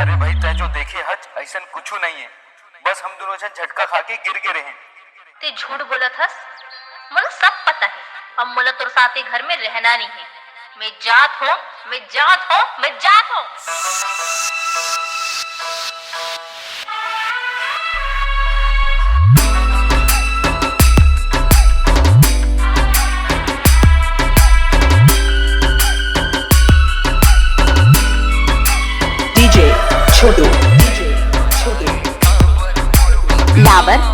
अरे भाई तै जो देखे हज ऐसन कुछ नहीं है, बस हम दोनों जन झटका खा के गिर गए रहे। ते झूठ बोलत हस, मुझे सब पता है। अब मुझे तोर साथ ही घर में रहना नहीं है। मैं जात हूँ, मैं जात हूँ, मैं जात हूँ। DJ छोटू लावर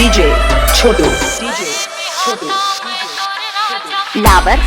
DJ छोटू लावर